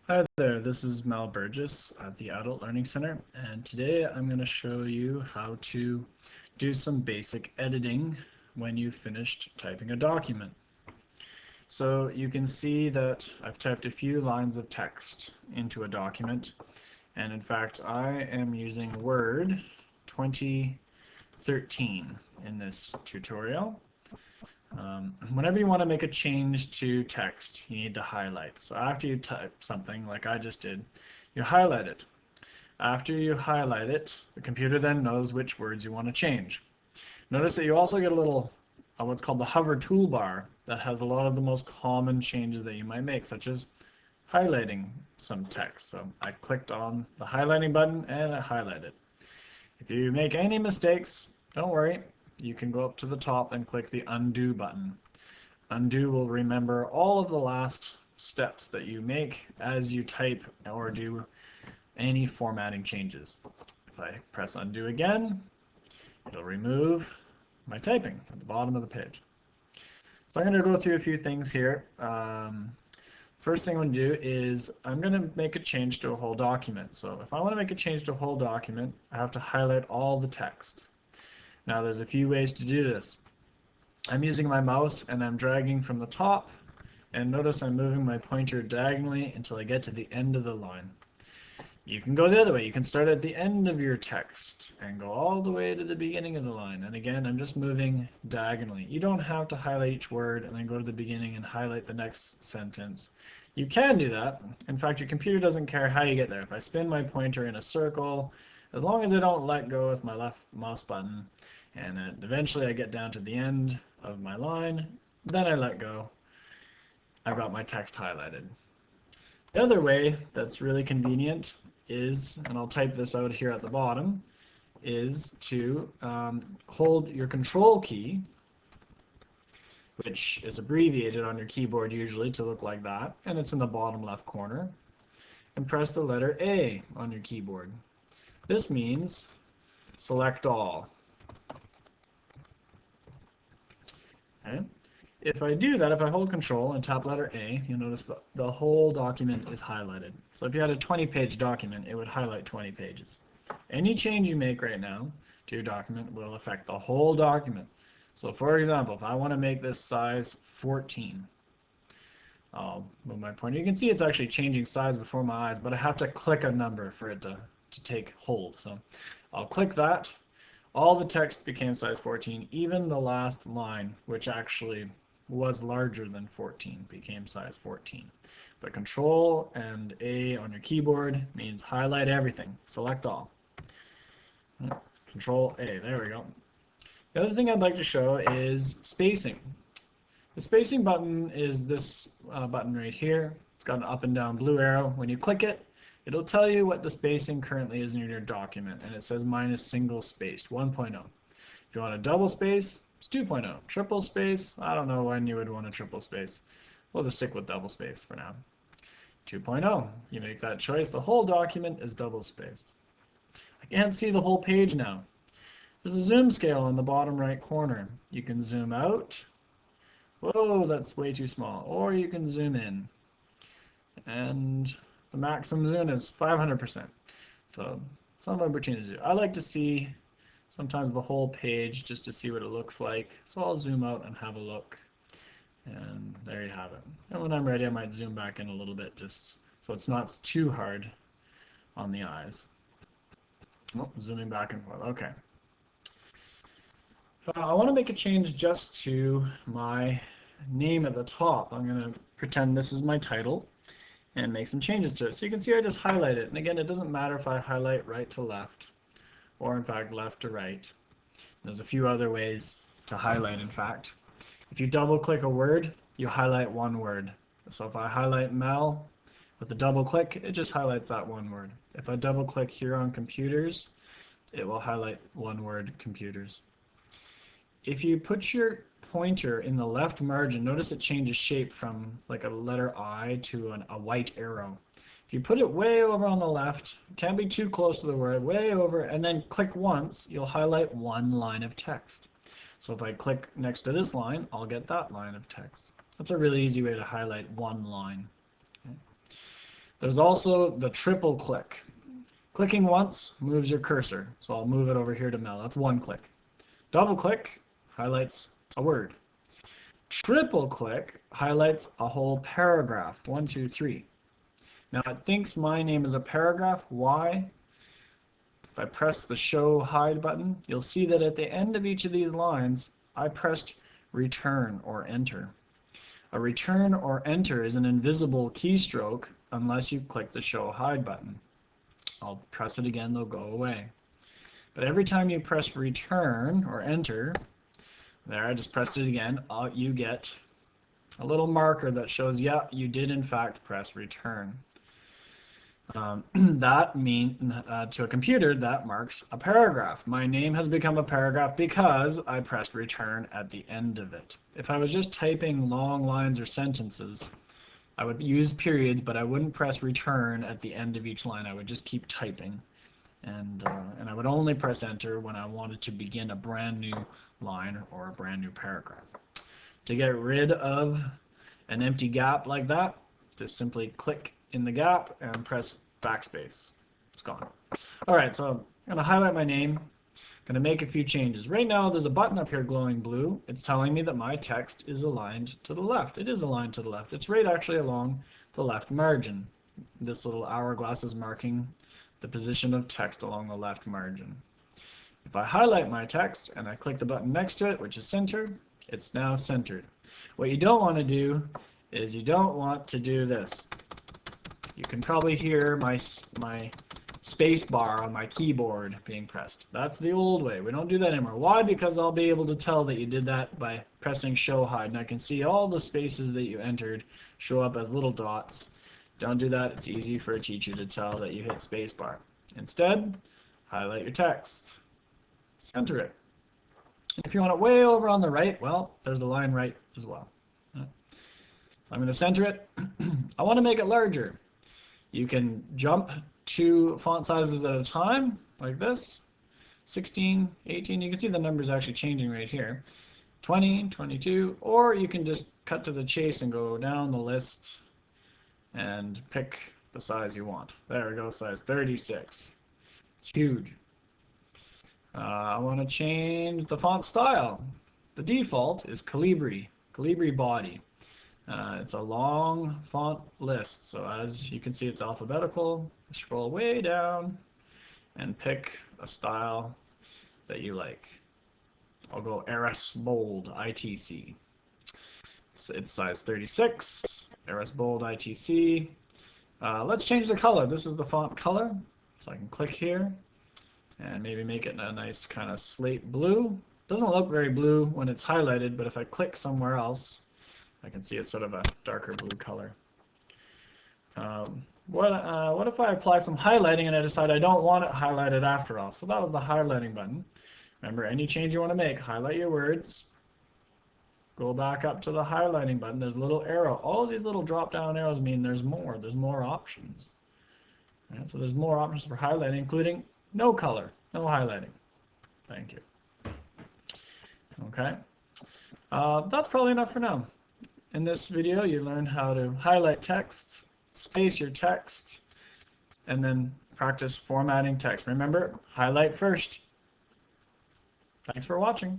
Hi there, this is Mal Burgess at the Adult Learning Center, and today I'm going to show you how to do some basic editing when you've finished typing a document. So you can see that I've typed a few lines of text into a document, and in fact I am using Word 2013 in this tutorial. Whenever you want to make a change to text, you need to highlight. So after you type something, like I just did, you highlight it. After you highlight it, the computer then knows which words you want to change. Notice that you also get a little, what's called the hover toolbar that has a lot of the most common changes that you might make, such as highlighting some text. So I clicked on the highlighting button and I highlighted. If you make any mistakes, don't worry. You can go up to the top and click the undo button. Undo will remember all of the last steps that you make as you type or do any formatting changes. If I press undo again, it'll remove my typing at the bottom of the page. So I'm going to go through a few things here. First thing I'm going to do is I'm going to make a change to a whole document. So if I want to make a change to a whole document, I have to highlight all the text. Now there's a few ways to do this. I'm using my mouse and I'm dragging from the top, and notice I'm moving my pointer diagonally until I get to the end of the line. You can go the other way. You can start at the end of your text and go all the way to the beginning of the line. And again, I'm just moving diagonally. You don't have to highlight each word and then go to the beginning and highlight the next sentence. You can do that. In fact, your computer doesn't care how you get there. If I spin my pointer in a circle, as long as I don't let go with my left mouse button, and eventually I get down to the end of my line, then I let go. I've got my text highlighted. The other way that's really convenient is, and I'll type this out here at the bottom, is to hold your control key, which is abbreviated on your keyboard usually to look like that, and it's in the bottom left corner, and press the letter A on your keyboard. This means select all. Okay. If I do that, if I hold Control and tap letter A, you'll notice that the whole document is highlighted. So if you had a 20-page document, it would highlight 20 pages. Any change you make right now to your document will affect the whole document. So for example, if I want to make this size 14, I'll move my pointer. You can see it's actually changing size before my eyes, but I have to click a number for it to take hold. So I'll click that. All the text became size 14, even the last line, which actually was larger than 14, became size 14. But Control and A on your keyboard means highlight everything, select all. Control A, there we go. The other thing I'd like to show is spacing. The spacing button is this button right here. It's got an up and down blue arrow. When you click it, it'll tell you what the spacing currently is in your document, and it says minus single spaced, 1.0. If you want a double space, it's 2.0. Triple space, I don't know when you would want a triple space. We'll just stick with double space for now. 2.0, you make that choice. The whole document is double spaced. I can't see the whole page now. There's a zoom scale in the bottom right corner. You can zoom out. Whoa, that's way too small. Or you can zoom in. And the maximum zoom is 500%. So somewhere between the two. I like to see sometimes the whole page just to see what it looks like. So I'll zoom out and have a look. And there you have it. And when I'm ready, I might zoom back in a little bit just so it's not too hard on the eyes. Oh, zooming back and forth. Okay. I want to make a change just to my name at the top. I'm going to pretend this is my title and make some changes to it. So you can see I just highlight it. And again, it doesn't matter if I highlight right to left or in fact left to right. There's a few other ways to highlight, in fact. If you double click a word, you highlight one word. So if I highlight Mel with a double click, it just highlights that one word. If I double click here on computers, it will highlight one word, computers. If you put your pointer in the left margin, notice it changes shape from like a letter I to a white arrow. If you put it way over on the left, can't be too close to the word, way over, and then click once, you'll highlight one line of text. So if I click next to this line, I'll get that line of text. That's a really easy way to highlight one line. Okay. There's also the triple click. Clicking once moves your cursor. So I'll move it over here to Mel. That's one click. Double click highlights a word. Triple click highlights a whole paragraph. 1, 2, 3. Now it thinks my name is a paragraph. Why? If I press the show hide button, you'll see that at the end of each of these lines, I pressed return or enter. A return or enter is an invisible keystroke unless you click the show hide button. I'll press it again, they'll go away. But every time you press return or enter, there, I just pressed it again, you get a little marker that shows, yeah, you did in fact press return. That means, to a computer, that marks a paragraph. My name has become a paragraph because I pressed return at the end of it. If I was just typing long lines or sentences, I would use periods, but I wouldn't press return at the end of each line. I would just keep typing. And I would only press enter when I wanted to begin a brand new line or a brand new paragraph. To get rid of an empty gap like that, just simply click in the gap and press backspace. It's gone. All right, so I'm going to highlight my name. I'm going to make a few changes. Right now there's a button up here glowing blue. It's telling me that my text is aligned to the left. It is aligned to the left. It's right actually along the left margin. This little hourglass is marking the position of text along the left margin. If I highlight my text and I click the button next to it, which is center, it's now centered. What you don't want to do is you don't want to do this. You can probably hear my space bar on my keyboard being pressed. That's the old way. We don't do that anymore. Why? Because I'll be able to tell that you did that by pressing show hide, and I can see all the spaces that you entered show up as little dots. Don't do that. It's easy for a teacher to tell that you hit space bar. Instead, highlight your text. Center it. If you want it way over on the right, well, there's the line right as well. So I'm going to center it. I want to make it larger. You can jump 2 font sizes at a time, like this. 16, 18, you can see the numbers actually changing right here. 20, 22, or you can just cut to the chase and go down the list and pick the size you want. There we go, size 36. Huge. I want to change the font style. The default is Calibri body. It's a long font list, so as you can see it's alphabetical. Scroll way down and pick a style that you like. I'll go Eris Bold ITC. So it's size 36, Eris Bold ITC. Let's change the color. This is the font color, so I can click here and maybe make it a nice kind of slate blue. Doesn't look very blue when it's highlighted, but if I click somewhere else, I can see it's sort of a darker blue color. What if I apply some highlighting and I decide I don't want it highlighted after all? So that was the highlighting button. Remember, any change you want to make, highlight your words, go back up to the highlighting button. There's a little arrow. All of these little drop-down arrows mean there's more options. Right, so there's more options for highlighting, including no color, no highlighting. Thank you. Okay, that's probably enough for now. In this video, you learned how to highlight text, space your text, and then practice formatting text. Remember, highlight first. Thanks for watching.